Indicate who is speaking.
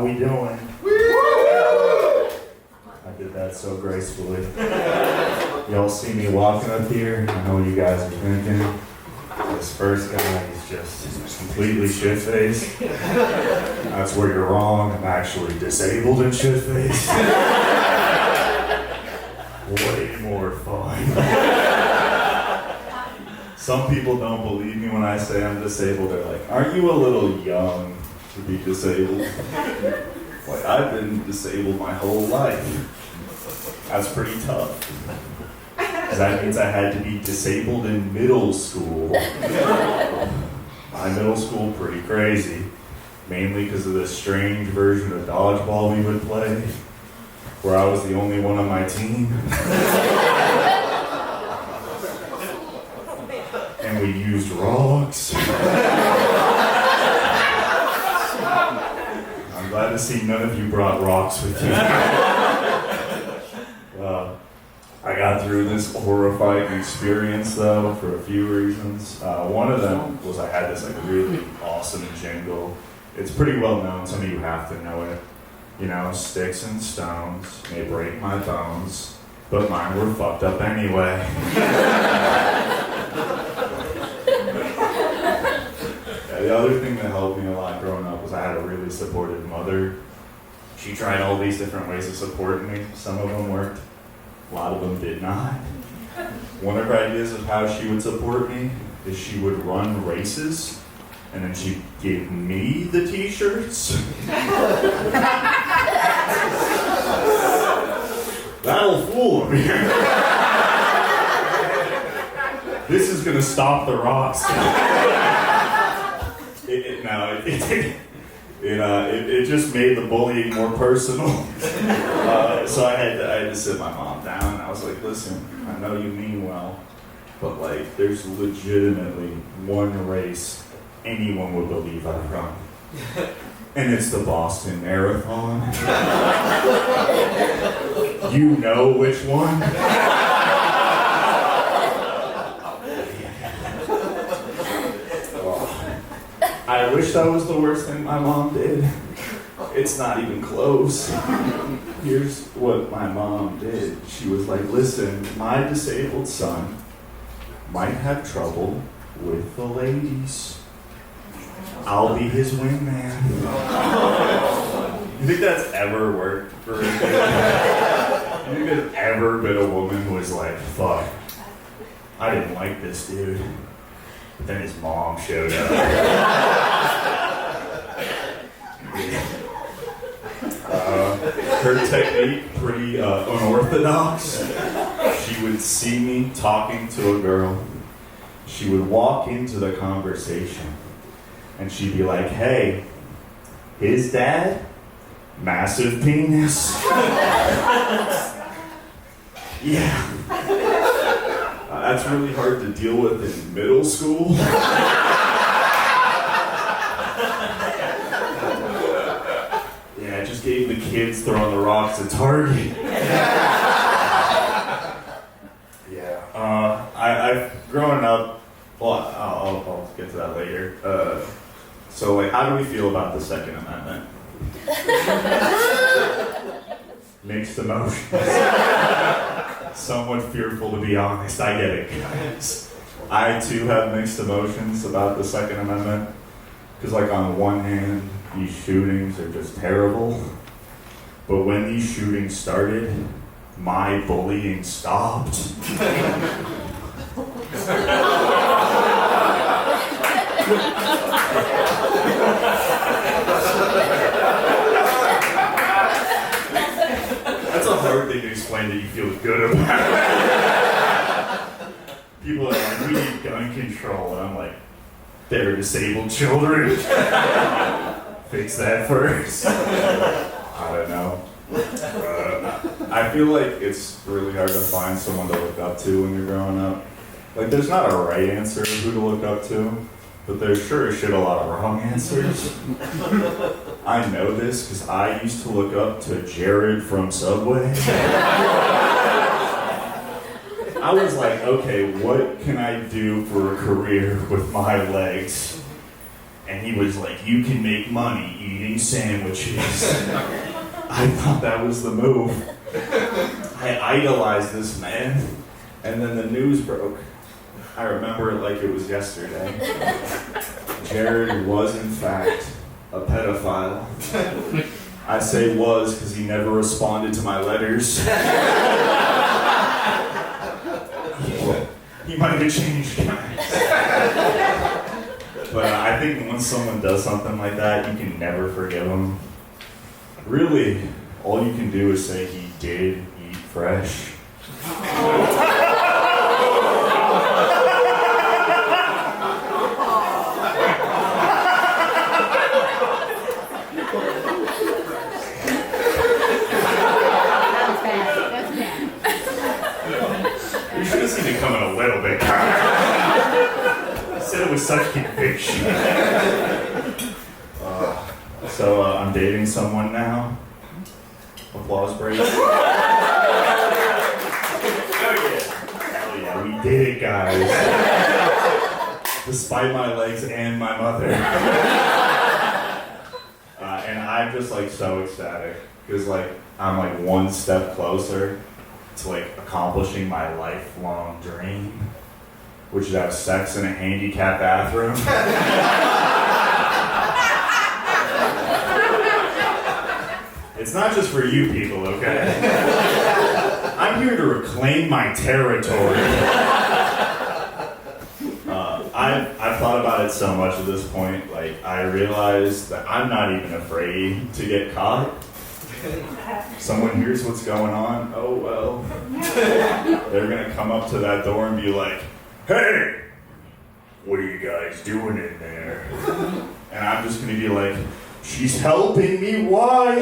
Speaker 1: How we doing? I did that so gracefully. Y'all see me walking up here? I know what you guys are thinking. This first guy is just completely shit-faced. That's where you're wrong. I'm actually disabled and shit-faced. Way more fun. Some people don't believe me when I say I'm disabled. They're like, aren't you a little young to be disabled? Like, I've been disabled my whole life. That's pretty tough. That means I had to be disabled in middle school. My middle school, pretty crazy. Mainly because of this strange version of dodgeball we would play, where I was the only one on my team. And we used rocks. I'm glad to see none of you brought rocks with you. I got through this horrifying experience though for a few reasons. One of them was I had this like really awesome jingle. It's pretty well known, some of you have to know it. You know, sticks and stones may break my bones, but mine were fucked up anyway. The other thing that helped me a lot growing up was I had a really supportive mother. She tried all these different ways of supporting me. Some of them worked, a lot of them did not. One of her ideas of how she would support me is she would run races, and then she'd give me the t-shirts. That'll fool them. This is gonna stop the rocks. It just made the bullying more personal. So I had to sit my mom down, and I was like, listen, I know you mean well, but like, there's legitimately one race anyone would believe I run. And it's the Boston Marathon. You know which one? I wish that was the worst thing my mom did. It's not even close. Here's what my mom did. She was like, listen, my disabled son might have trouble with the ladies. I'll be his wingman. You think that's ever worked for a kid? You think there's ever been a woman who was like, fuck, I didn't like this dude. But then his mom showed up. Her technique, pretty unorthodox. She would see me talking to a girl. She would walk into the conversation and she'd be like, hey, his dad, massive penis. Yeah. That's really hard to deal with in middle school. Yeah, I just gave the kids throwing the rocks a target. Yeah, I've grown up, well, I'll get to that later. So like, how do we feel about the Second Amendment? Mixed emotions. Somewhat fearful, to be honest. I get it, guys. I too have mixed emotions about the Second Amendment. Because like on one hand, these shootings are just terrible. But when these shootings started, my bullying stopped. That's a hard thing to explain that you feel good about. People are like, we need gun control, and I'm like, they're disabled children. Fix that first. I don't know. I feel like it's really hard to find someone to look up to when you're growing up. Like, there's not a right answer of who to look up to, but there's sure as shit a lot of wrong answers. I know this because I used to look up to Jared from Subway. I was like, okay, what can I do for a career with my legs? And he was like, you can make money eating sandwiches. I thought that was the move. I idolized this man. And then the news broke. I remember it like it was yesterday. Jared was, in fact, a pedophile. I say was because he never responded to my letters. He might have changed guys. But I think once someone does something like that, you can never forgive them. Really, all you can do is say he did eat fresh. You should have seen it coming a little bit. I said it with such conviction. So I'm dating someone now. Applause break. Oh yeah, we did it, guys. Despite my legs and my mother. And I'm just like so ecstatic because like I'm like one step closer to like accomplishing my lifelong dream, which is to have sex in a handicapped bathroom. It's not just for you people, okay? I'm here to reclaim my territory. I've thought about it so much at this point. Like, I realized that I'm not even afraid to get caught. Someone hears what's going on, oh well. They're gonna come up to that door and be like, hey, what are you guys doing in there? And I'm just gonna be like, she's helping me wipe.